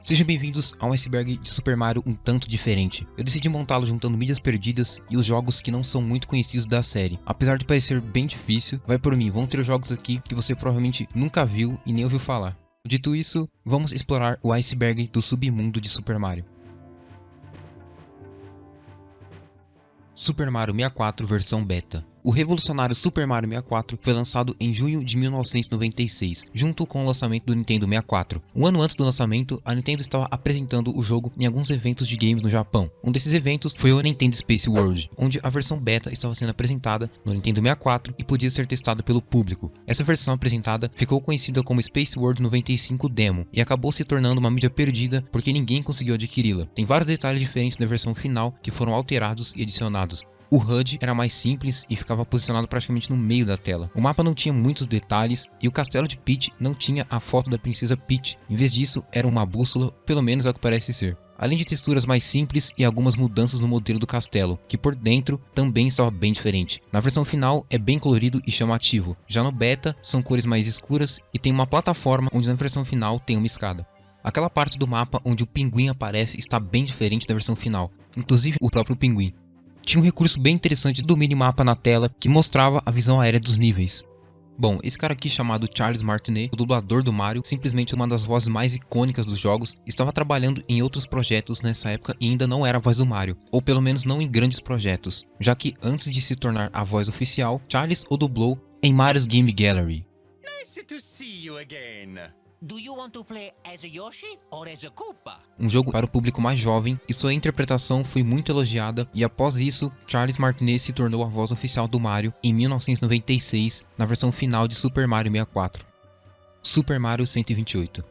Sejam bem-vindos a um iceberg de Super Mario um tanto diferente. Eu decidi montá-lo juntando mídias perdidas e os jogos que não são muito conhecidos da série. Apesar de parecer bem difícil, vai por mim, vão ter jogos aqui que você provavelmente nunca viu e nem ouviu falar. Dito isso, vamos explorar o iceberg do submundo de Super Mario. Super Mario 64 versão beta. O revolucionário Super Mario 64 foi lançado em junho de 1996, junto com o lançamento do Nintendo 64. Um ano antes do lançamento, a Nintendo estava apresentando o jogo em alguns eventos de games no Japão. Um desses eventos foi o Nintendo Space World, onde a versão beta estava sendo apresentada no Nintendo 64 e podia ser testada pelo público. Essa versão apresentada ficou conhecida como Space World 95 Demo e acabou se tornando uma mídia perdida porque ninguém conseguiu adquiri-la. Tem vários detalhes diferentes da versão final que foram alterados e adicionados. O HUD era mais simples e ficava posicionado praticamente no meio da tela. O mapa não tinha muitos detalhes e o castelo de Peach não tinha a foto da princesa Peach. Em vez disso, era uma bússola, pelo menos é o que parece ser. Além de texturas mais simples e algumas mudanças no modelo do castelo, que por dentro também estava bem diferente. Na versão final é bem colorido e chamativo. Já no beta são cores mais escuras e tem uma plataforma onde na versão final tem uma escada. Aquela parte do mapa onde o pinguim aparece está bem diferente da versão final, inclusive o próprio pinguim. Tinha um recurso bem interessante do minimapa na tela que mostrava a visão aérea dos níveis. Bom, esse cara aqui chamado Charles Martinet, o dublador do Mario, simplesmente uma das vozes mais icônicas dos jogos, estava trabalhando em outros projetos nessa época e ainda não era a voz do Mario, ou pelo menos não em grandes projetos, já que antes de se tornar a voz oficial, Charles o dublou em Mario's Game Gallery. Nice to see you again. Do you want to play as a Yoshi or as a Koopa? Um jogo para o público mais jovem, e sua interpretação foi muito elogiada, e após isso, Charles Martinet se tornou a voz oficial do Mario em 1996, na versão final de Super Mario 64. Super Mario 128.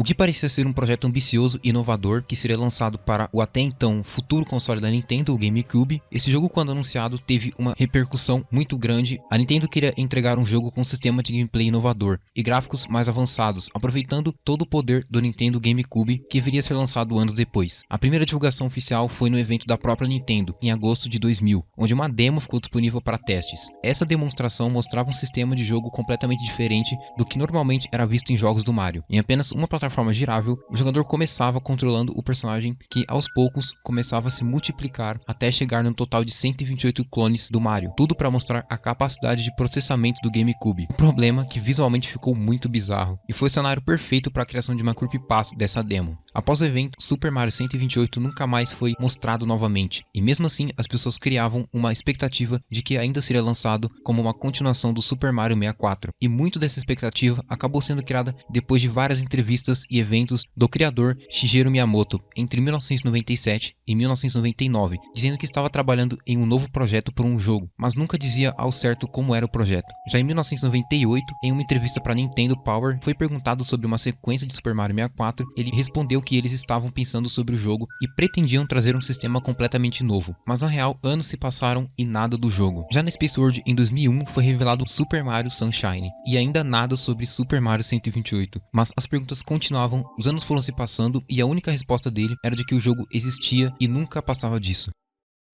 O que parecia ser um projeto ambicioso e inovador que seria lançado para o até então futuro console da Nintendo, o GameCube, esse jogo quando anunciado teve uma repercussão muito grande. A Nintendo queria entregar um jogo com um sistema de gameplay inovador e gráficos mais avançados, aproveitando todo o poder do Nintendo GameCube que viria a ser lançado anos depois. A primeira divulgação oficial foi no evento da própria Nintendo, em agosto de 2000, onde uma demo ficou disponível para testes. Essa demonstração mostrava um sistema de jogo completamente diferente do que normalmente era visto em jogos do Mario. Em apenas uma plataforma girável, o jogador começava controlando o personagem que aos poucos começava a se multiplicar até chegar no total de 128 clones do Mario, tudo para mostrar a capacidade de processamento do GameCube. O problema é que visualmente ficou muito bizarro e foi o cenário perfeito para a criação de uma creepypasta dessa demo. Após o evento, Super Mario 128 nunca mais foi mostrado novamente, e mesmo assim as pessoas criavam uma expectativa de que ainda seria lançado como uma continuação do Super Mario 64, e muito dessa expectativa acabou sendo criada depois de várias entrevistas e eventos do criador Shigeru Miyamoto entre 1997 e 1999, dizendo que estava trabalhando em um novo projeto por um jogo, mas nunca dizia ao certo como era o projeto. Já em 1998, em uma entrevista para Nintendo Power, foi perguntado sobre uma sequência de Super Mario 64, ele respondeu que eles estavam pensando sobre o jogo e pretendiam trazer um sistema completamente novo, mas na real anos se passaram e nada do jogo. Já na Space World em 2001 foi revelado Super Mario Sunshine e ainda nada sobre Super Mario 128, mas as perguntas continuavam, os anos foram se passando e a única resposta dele era de que o jogo existia e nunca passava disso.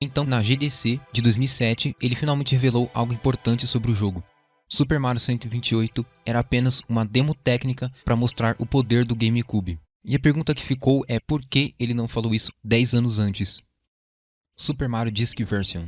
Então na GDC de 2007 ele finalmente revelou algo importante sobre o jogo. Super Mario 128 era apenas uma demo técnica para mostrar o poder do GameCube. E a pergunta que ficou é por que ele não falou isso 10 anos antes. Super Mario Disk Version.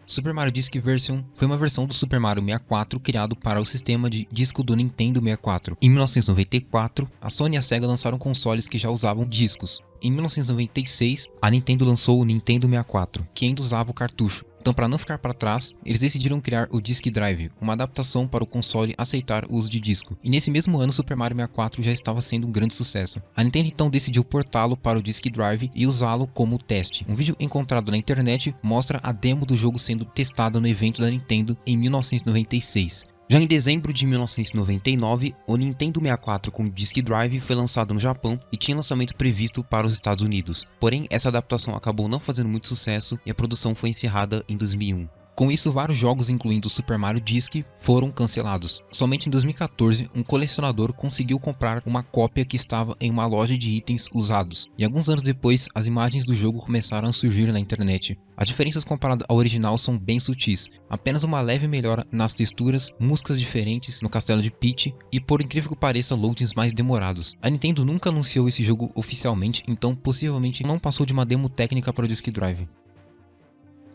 Super Mario Disk Version foi uma versão do Super Mario 64 criado para o sistema de disco do Nintendo 64. Em 1994, a Sony e a Sega lançaram consoles que já usavam discos. Em 1996, a Nintendo lançou o Nintendo 64, que ainda usava o cartucho. Então, para não ficar para trás, eles decidiram criar o Disk Drive, uma adaptação para o console aceitar o uso de disco. E nesse mesmo ano, Super Mario 64 já estava sendo um grande sucesso. A Nintendo então decidiu portá-lo para o Disk Drive e usá-lo como teste. Um vídeo encontrado na internet mostra a demo do jogo sendo testada no evento da Nintendo em 1996. Já em dezembro de 1999, o Nintendo 64 com Disk Drive foi lançado no Japão e tinha lançamento previsto para os Estados Unidos. Porém, essa adaptação acabou não fazendo muito sucesso e a produção foi encerrada em 2001. Com isso, vários jogos, incluindo Super Mario Disk, foram cancelados. Somente em 2014, um colecionador conseguiu comprar uma cópia que estava em uma loja de itens usados, e alguns anos depois, as imagens do jogo começaram a surgir na internet. As diferenças comparadas ao original são bem sutis, apenas uma leve melhora nas texturas, músicas diferentes no castelo de Peach e, por incrível que pareça, loadings mais demorados. A Nintendo nunca anunciou esse jogo oficialmente, então possivelmente não passou de uma demo técnica para o Disk Drive.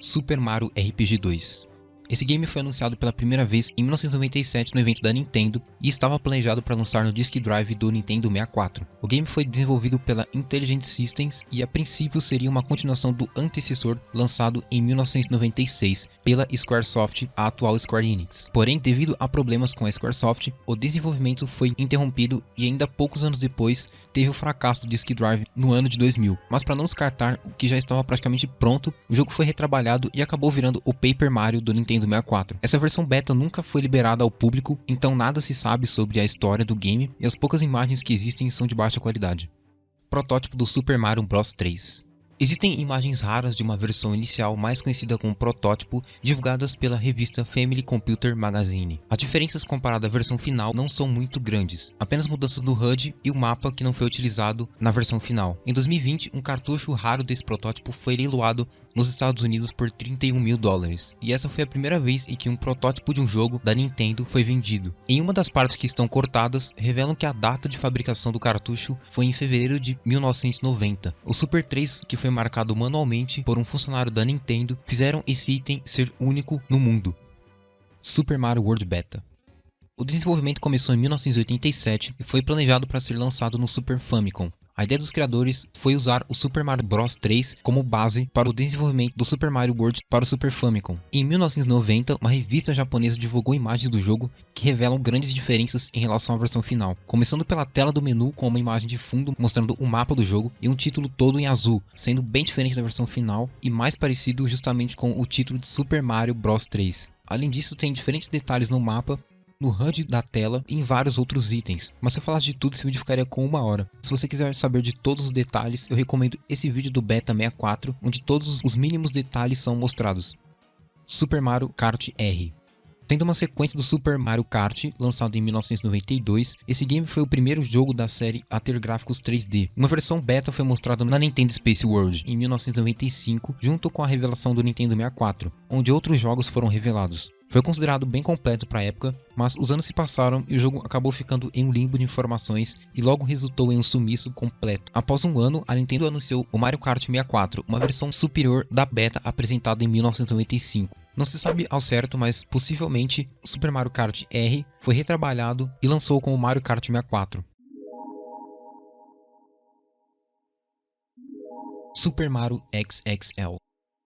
Super Mario RPG 2. Esse game foi anunciado pela primeira vez em 1997 no evento da Nintendo e estava planejado para lançar no Disk Drive do Nintendo 64. O game foi desenvolvido pela Intelligent Systems e a princípio seria uma continuação do antecessor lançado em 1996 pela Squaresoft, a atual Square Enix. Porém, devido a problemas com a Squaresoft, o desenvolvimento foi interrompido e ainda poucos anos depois teve o fracasso do Disk Drive no ano de 2000. Mas para não descartar o que já estava praticamente pronto, o jogo foi retrabalhado e acabou virando o Paper Mario do Nintendo 64. Essa versão beta nunca foi liberada ao público, então nada se sabe sobre a história do game e as poucas imagens que existem são de baixa qualidade. Protótipo do Super Mario Bros 3. Existem imagens raras de uma versão inicial mais conhecida como protótipo, divulgadas pela revista Family Computer Magazine. As diferenças comparadas à versão final não são muito grandes, apenas mudanças no HUD e o mapa que não foi utilizado na versão final. Em 2020, um cartucho raro desse protótipo foi leiloado nos Estados Unidos por $31 mil, e essa foi a primeira vez em que um protótipo de um jogo da Nintendo foi vendido. Em uma das partes que estão cortadas, revelam que a data de fabricação do cartucho foi em fevereiro de 1990. O Super 3, que foi marcado manualmente por um funcionário da Nintendo, fizeram esse item ser único no mundo. Super Mario World Beta. O desenvolvimento começou em 1987 e foi planejado para ser lançado no Super Famicom. A ideia dos criadores foi usar o Super Mario Bros 3 como base para o desenvolvimento do Super Mario World para o Super Famicom. Em 1990, uma revista japonesa divulgou imagens do jogo que revelam grandes diferenças em relação à versão final, começando pela tela do menu com uma imagem de fundo mostrando o mapa do jogo e um título todo em azul, sendo bem diferente da versão final e mais parecido justamente com o título de Super Mario Bros 3. Além disso, tem diferentes detalhes no mapa, no HUD da tela e em vários outros itens, mas se eu falasse de tudo esse vídeo ficaria com 1 hora. Se você quiser saber de todos os detalhes, eu recomendo esse vídeo do Beta 64, onde todos os mínimos detalhes são mostrados. Super Mario Kart R. Tendo uma sequência do Super Mario Kart, lançado em 1992, esse game foi o primeiro jogo da série a ter gráficos 3D. Uma versão beta foi mostrada na Nintendo Space World em 1995, junto com a revelação do Nintendo 64, onde outros jogos foram revelados. Foi considerado bem completo para a época, mas os anos se passaram e o jogo acabou ficando em um limbo de informações e logo resultou em um sumiço completo. Após um ano, a Nintendo anunciou o Mario Kart 64, uma versão superior da beta apresentada em 1995. Não se sabe ao certo, mas possivelmente o Super Mario Kart R foi retrabalhado e lançou como Mario Kart 64. Super Mario XXL.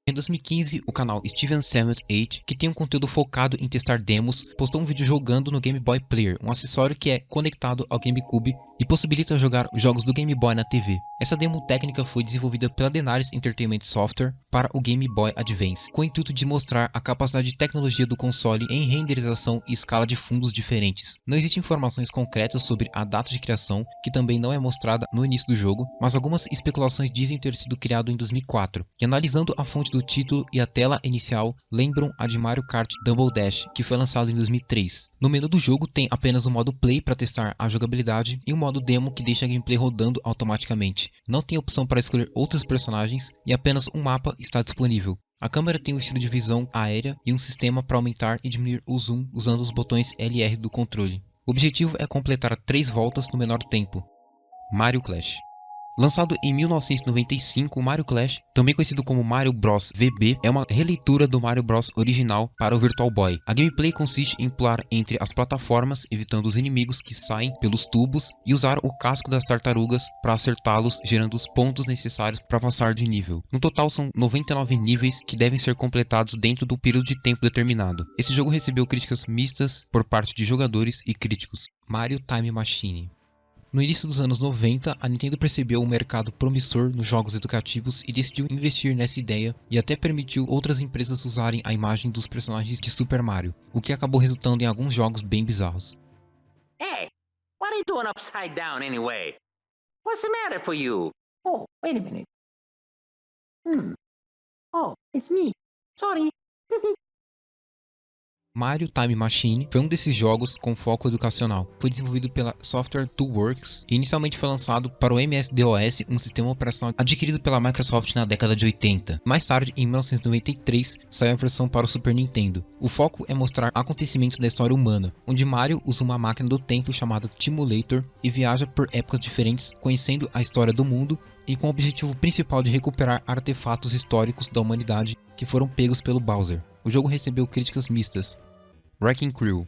Em 2015, o canal Steven78, que tem um conteúdo focado em testar demos, postou um vídeo jogando no Game Boy Player, um acessório que é conectado ao GameCube e possibilita jogar jogos do Game Boy na TV. Essa demo técnica foi desenvolvida pela Denaris Entertainment Software para o Game Boy Advance, com o intuito de mostrar a capacidade de tecnologia do console em renderização e escala de fundos diferentes. Não existem informações concretas sobre a data de criação, que também não é mostrada no início do jogo, mas algumas especulações dizem ter sido criado em 2004. E analisando a fonte do título e a tela inicial, lembram a de Mario Kart Double Dash, que foi lançado em 2003. No menu do jogo tem apenas o modo Play para testar a jogabilidade e o modo Demo que deixa a gameplay rodando automaticamente. Não tem opção para escolher outros personagens e apenas um mapa está disponível. A câmera tem um estilo de visão aérea e um sistema para aumentar e diminuir o zoom usando os botões LR do controle. O objetivo é completar 3 voltas no menor tempo. Mario Clash. Lançado em 1995, o Mario Clash, também conhecido como Mario Bros VB, é uma releitura do Mario Bros original para o Virtual Boy. A gameplay consiste em pular entre as plataformas, evitando os inimigos que saem pelos tubos, e usar o casco das tartarugas para acertá-los, gerando os pontos necessários para passar de nível. No total são 99 níveis que devem ser completados dentro do período de tempo determinado. Esse jogo recebeu críticas mistas por parte de jogadores e críticos. Mario Time Machine. No início dos anos 90, a Nintendo percebeu um mercado promissor nos jogos educativos e decidiu investir nessa ideia e até permitiu outras empresas usarem a imagem dos personagens de Super Mario, o que acabou resultando em alguns jogos bem bizarros. Hey, what are you doing upside down anyway? What's the matter for you? Oh, wait a minute. Oh, it's me. Sorry. Mario Time Machine foi um desses jogos com foco educacional. Foi desenvolvido pela Software Toolworks e inicialmente foi lançado para o MS-DOS, um sistema operacional adquirido pela Microsoft na década de 80. Mais tarde, em 1993, saiu a versão para o Super Nintendo. O foco é mostrar acontecimentos da história humana, onde Mario usa uma máquina do tempo chamada Timulator e viaja por épocas diferentes, conhecendo a história do mundo e com o objetivo principal de recuperar artefatos históricos da humanidade que foram pegos pelo Bowser. O jogo recebeu críticas mistas. Wrecking Crew.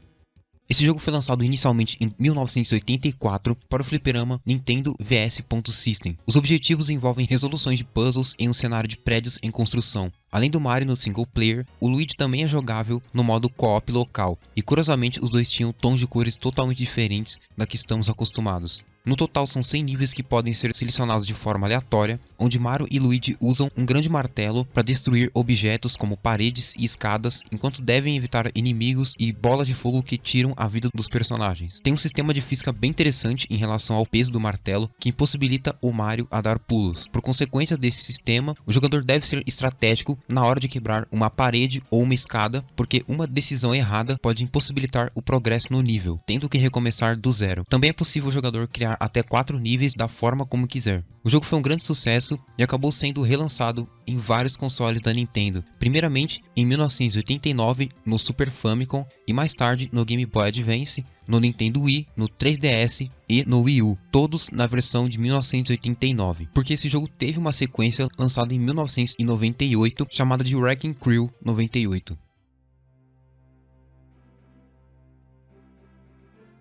Esse jogo foi lançado inicialmente em 1984 para o fliperama Nintendo VS System. Os objetivos envolvem resoluções de puzzles em um cenário de prédios em construção. Além do Mario no single player, o Luigi também é jogável no modo co-op local, e curiosamente os dois tinham tons de cores totalmente diferentes da que estamos acostumados. No total são 100 níveis que podem ser selecionados de forma aleatória, onde Mario e Luigi usam um grande martelo para destruir objetos como paredes e escadas, enquanto devem evitar inimigos e bolas de fogo que tiram a vida dos personagens. Tem um sistema de física bem interessante em relação ao peso do martelo, que impossibilita o Mario a dar pulos. Por consequência desse sistema, o jogador deve ser estratégico na hora de quebrar uma parede ou uma escada, porque uma decisão errada pode impossibilitar o progresso no nível, tendo que recomeçar do zero. Também é possível o jogador criar até 4 níveis da forma como quiser. O jogo foi um grande sucesso e acabou sendo relançado em vários consoles da Nintendo, primeiramente em 1989 no Super Famicom e mais tarde no Game Boy Advance, no Nintendo Wii, no 3DS e no Wii U, todos na versão de 1989, porque esse jogo teve uma sequência lançada em 1998 chamada de Wrecking Crew 98.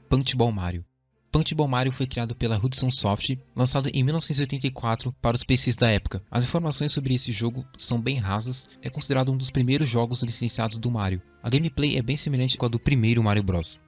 Punchball Mario. Punchball Mario foi criado pela Hudson Soft, lançado em 1984 para os PCs da época. As informações sobre esse jogo são bem rasas, é considerado um dos primeiros jogos licenciados do Mario. A gameplay é bem semelhante com a do primeiro Mario Bros.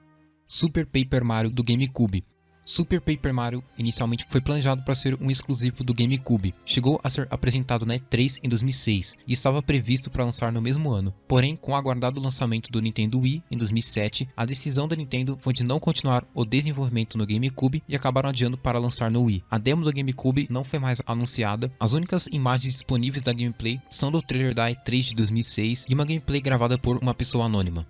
Super Paper Mario do GameCube. Super Paper Mario inicialmente foi planejado para ser um exclusivo do GameCube. Chegou a ser apresentado na E3 em 2006 e estava previsto para lançar no mesmo ano. Porém, com o aguardado lançamento do Nintendo Wii em 2007, a decisão da Nintendo foi de não continuar o desenvolvimento no GameCube e acabaram adiando para lançar no Wii. A demo do GameCube não foi mais anunciada. As únicas imagens disponíveis da gameplay são do trailer da E3 de 2006 e uma gameplay gravada por uma pessoa anônima.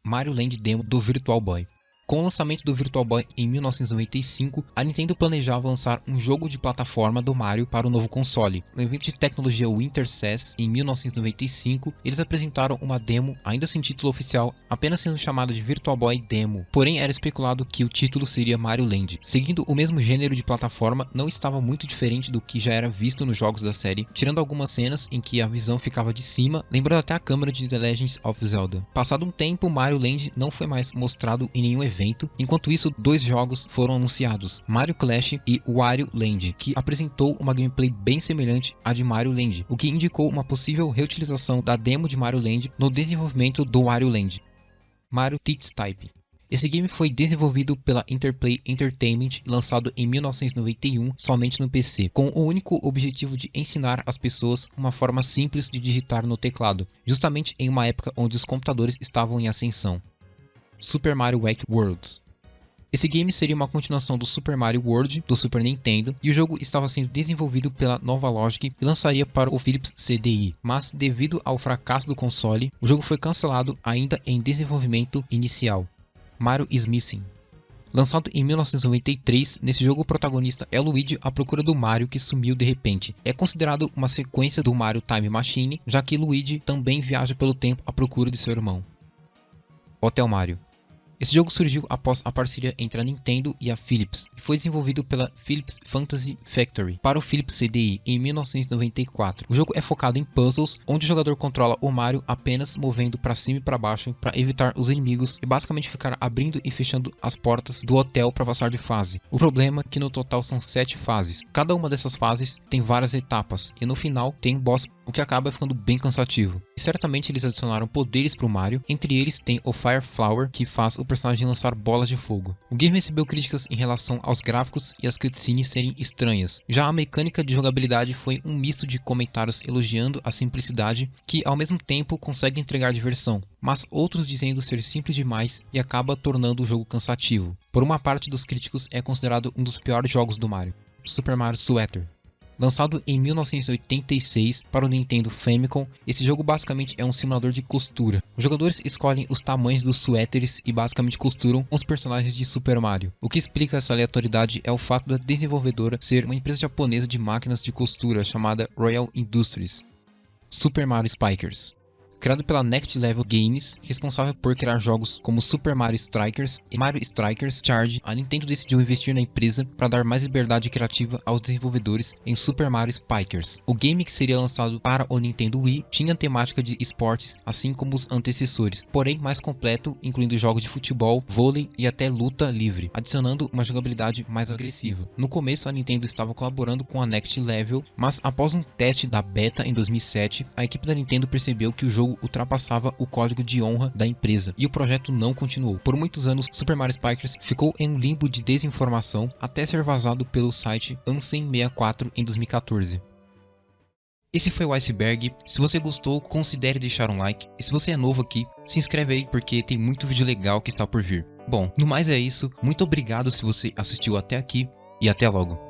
Mario Land Demo do Virtual Boy. Com o lançamento do Virtual Boy em 1995, a Nintendo planejava lançar um jogo de plataforma do Mario para o novo console. No evento de tecnologia Winter CES, em 1995, eles apresentaram uma demo, ainda sem título oficial, apenas sendo chamada de Virtual Boy Demo. Porém, era especulado que o título seria Mario Land. Seguindo o mesmo gênero de plataforma, não estava muito diferente do que já era visto nos jogos da série, tirando algumas cenas em que a visão ficava de cima, lembrando até a câmera de The Legend of Zelda. Passado um tempo, Mario Land não foi mais mostrado em nenhum evento. Enquanto isso, 2 jogos foram anunciados, Mario Clash e Wario Land, que apresentou uma gameplay bem semelhante à de Mario Land, o que indicou uma possível reutilização da demo de Mario Land no desenvolvimento do Wario Land. Mario Teach Type. Esse game foi desenvolvido pela Interplay Entertainment, lançado em 1991 somente no PC, com o único objetivo de ensinar às pessoas uma forma simples de digitar no teclado, justamente em uma época onde os computadores estavam em ascensão. Super Mario Wake Worlds. Esse game seria uma continuação do Super Mario World do Super Nintendo e o jogo estava sendo desenvolvido pela Nova Logic e lançaria para o Philips CDI, mas devido ao fracasso do console, o jogo foi cancelado ainda em desenvolvimento inicial. Mario is Missing. Lançado em 1993, nesse jogo o protagonista é Luigi à procura do Mario que sumiu de repente. É considerado uma sequência do Mario Time Machine, já que Luigi também viaja pelo tempo à procura de seu irmão. Hotel Mario. Esse jogo surgiu após a parceria entre a Nintendo e a Philips e foi desenvolvido pela Philips Fantasy Factory para o Philips CDI em 1994. O jogo é focado em puzzles, onde o jogador controla o Mario apenas movendo para cima e para baixo para evitar os inimigos e basicamente ficar abrindo e fechando as portas do hotel para passar de fase. O problema é que no total são 7 fases. Cada uma dessas fases tem várias etapas e no final tem um boss, o que acaba ficando bem cansativo. E certamente eles adicionaram poderes para o Mario, entre eles tem o Fire Flower, que faz o personagem lançar bolas de fogo. O game recebeu críticas em relação aos gráficos e as cutscenes serem estranhas. Já a mecânica de jogabilidade foi um misto de comentários elogiando a simplicidade, que ao mesmo tempo consegue entregar diversão, mas outros dizendo ser simples demais e acaba tornando o jogo cansativo. Por uma parte dos críticos é considerado um dos piores jogos do Mario. Super Mario Sweater. Lançado em 1986 para o Nintendo Famicom, esse jogo basicamente é um simulador de costura. Os jogadores escolhem os tamanhos dos suéteres e basicamente costuram os personagens de Super Mario. O que explica essa aleatoriedade é o fato da desenvolvedora ser uma empresa japonesa de máquinas de costura chamada Royal Industries. Super Mario Spikers. Criado pela Next Level Games, responsável por criar jogos como Super Mario Strikers e Mario Strikers Charge, a Nintendo decidiu investir na empresa para dar mais liberdade criativa aos desenvolvedores em Super Mario Spikers. O game, que seria lançado para o Nintendo Wii, tinha temática de esportes, assim como os antecessores, porém mais completo, incluindo jogos de futebol, vôlei e até luta livre, adicionando uma jogabilidade mais agressiva. No começo, a Nintendo estava colaborando com a Next Level, mas após um teste da beta em 2007, a equipe da Nintendo percebeu que o jogo ultrapassava o código de honra da empresa e o projeto não continuou. Por muitos anos, Super Mario Spikers ficou em um limbo de desinformação até ser vazado pelo site Ansem64 em 2014. Esse foi o Iceberg. Se você gostou, considere deixar um like. E se você é novo aqui, se inscreve aí porque tem muito vídeo legal que está por vir. Bom, no mais é isso. Muito obrigado se você assistiu até aqui e até logo.